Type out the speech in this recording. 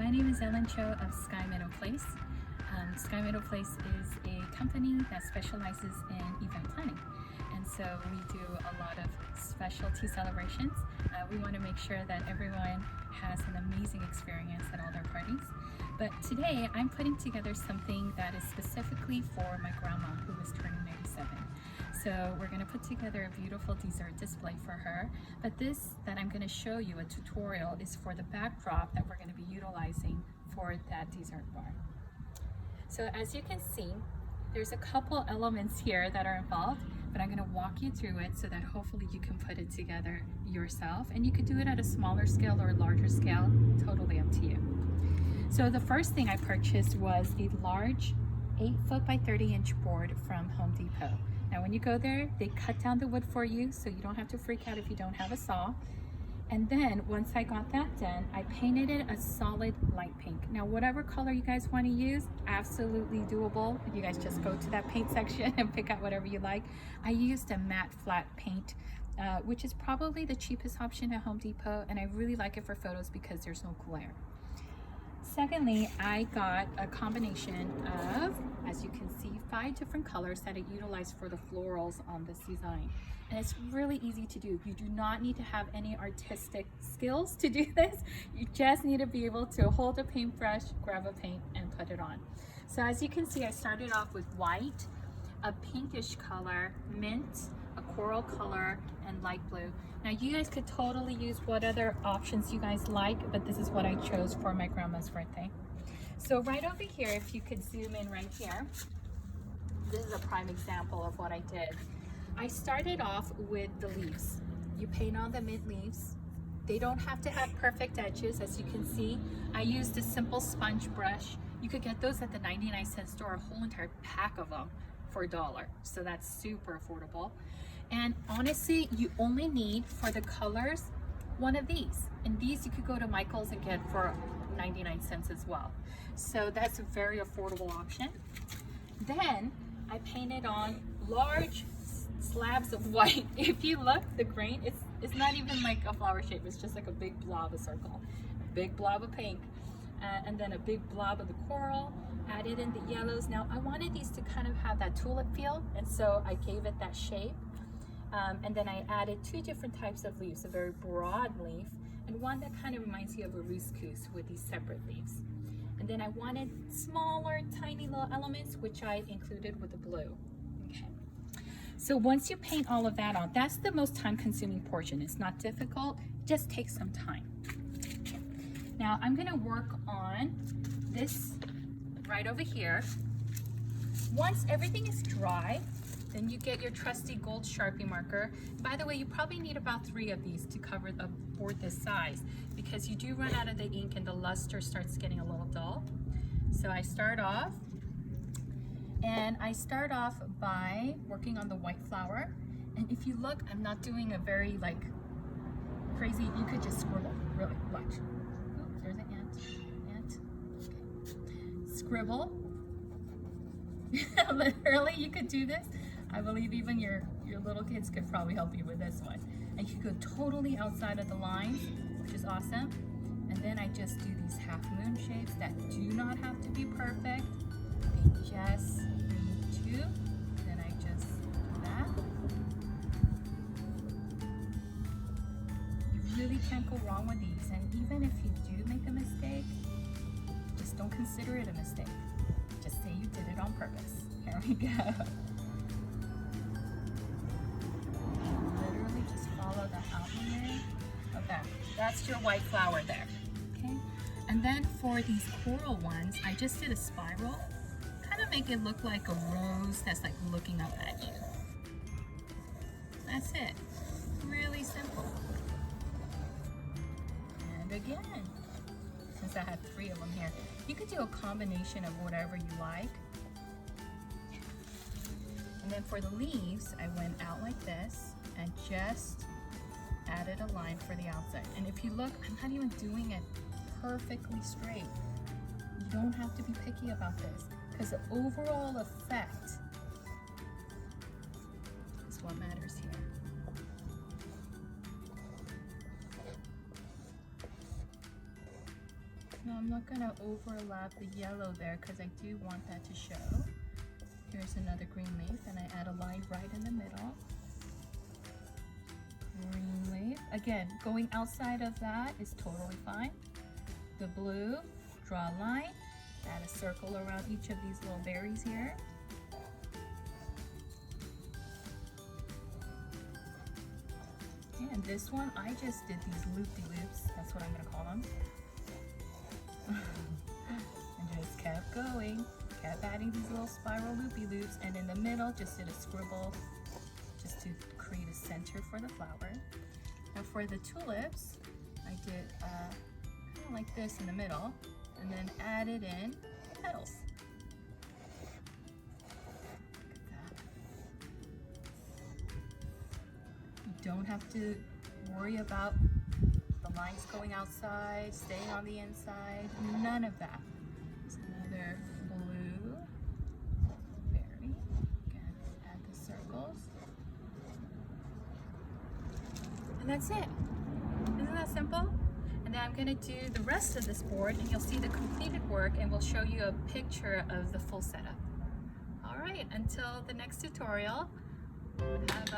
My name is Ellen Cho of Sky Meadow Place. Sky Meadow Place is a company that specializes in event planning. And so we do a lot of specialty celebrations. We want to make sure that everyone has an amazing experience at all their parties. But today I'm putting together something that is specifically for my grandma who is turning 97. So we're going to put together a beautiful dessert display for her. But this that I'm going to show you, a tutorial, is for the backdrop that we're going to be utilizing for that dessert bar. So as you can see, there's a couple elements here that are involved, but I'm going to walk you through it so that hopefully you can put it together yourself. And you could do it at a smaller scale or a larger scale, totally up to you. So the first thing I purchased was the large 8-foot by 30-inch board from Home Depot. Now when you go there, they cut down the wood for you, so you don't have to freak out if you don't have a saw. And then once I got that done, I painted it a solid light pink. Now whatever color you guys want to use, absolutely doable. You guys just go to that paint section and pick out whatever you like. I used a matte flat paint, which is probably the cheapest option at Home Depot, and I really like it for photos because there's no glare. Secondly, I got a combination of, as you can see, 5 different colors that I utilized for the florals on this design. And it's really easy to do. You do not need to have any artistic skills to do this. You just need to be able to hold a paintbrush, grab a paint, and put it on. So as you can see, I started off with white, a pinkish color, mint, a coral color, and light blue. Now you guys could totally use what other options you guys like, but this is what I chose for my grandma's birthday. So right over here, if you could zoom in right here, this is a prime example of what I did. I started off with the leaves. You paint on the mint leaves. They don't have to have perfect edges, as you can see. I used a simple sponge brush. You could get those at the 99-cent store, a whole entire pack of them for $1. So that's super affordable. And honestly, you only need, for the colors, one of these. And these you could go to Michael's and get for 99 cents as well. So that's a very affordable option. Then I painted on large slabs of white. If you look, the grain, it's not even like a flower shape. It's just like a big blob of circle, a big blob of pink, and then a big blob of the coral. Added in the yellows. Now I wanted these to kind of have that tulip feel, and so I gave it that shape. And then I added 2 different types of leaves, a very broad leaf and one that kind of reminds you of a rouscous with these separate leaves. And then I wanted smaller, tiny little elements, which I included with the blue. Okay. So once you paint all of that on, that's the most time-consuming portion. It's not difficult, it just takes some time. Now I'm gonna work on this right over here. Once everything is dry, then you get your trusty gold Sharpie marker. By the way, you probably need about 3 of these to cover a board this size, because you do run out of the ink and the luster starts getting a little dull. So I start off by working on the white flower. And if you look, I'm not doing a very like crazy, you could just scribble, really, watch. Oh, there's an ant, okay. Scribble. Literally, you could do this. I believe even your little kids could probably help you with this one. And you could go totally outside of the lines, which is awesome. And then I just do these half moon shapes that do not have to be perfect. They just need to. Then I just do that. You really can't go wrong with these. And even if you do make a mistake, just don't consider it a mistake. Just say you did it on purpose. Here we go. Literally just follow the outline. Okay, that's your white flower there. Okay, and then for these coral ones, I just did a spiral, kind of make it look like a rose that's like looking up at you. That's it. Really simple. And again, since I have 3 of them here, you could do a combination of whatever you like. And then for the leaves, I went out like this and just added a line for the outside. And if you look, I'm not even doing it perfectly straight. You don't have to be picky about this, because the overall effect is what matters here. Now I'm not gonna overlap the yellow there because I do want that to show. Here's another green leaf and I add a line right in the middle. Green leaf. Again, going outside of that is totally fine. The blue, draw a line, add a circle around each of these little berries here. And this one, I just did these loop-de-loops. That's what I'm gonna call them. And just kept going, kept adding these little spiral loopy-loops, and in the middle, just did a scribble just to create a center for the flower. Now for the tulips, I did kind of like this in the middle, and then added in petals. Look at that. You don't have to worry about the lines going outside, staying on the inside, none of that. There's another blue berry. Again, add the circles. And that's it. Isn't that simple? And then I'm gonna do the rest of this board and you'll see the completed work and we'll show you a picture of the full setup. All right, until the next tutorial, have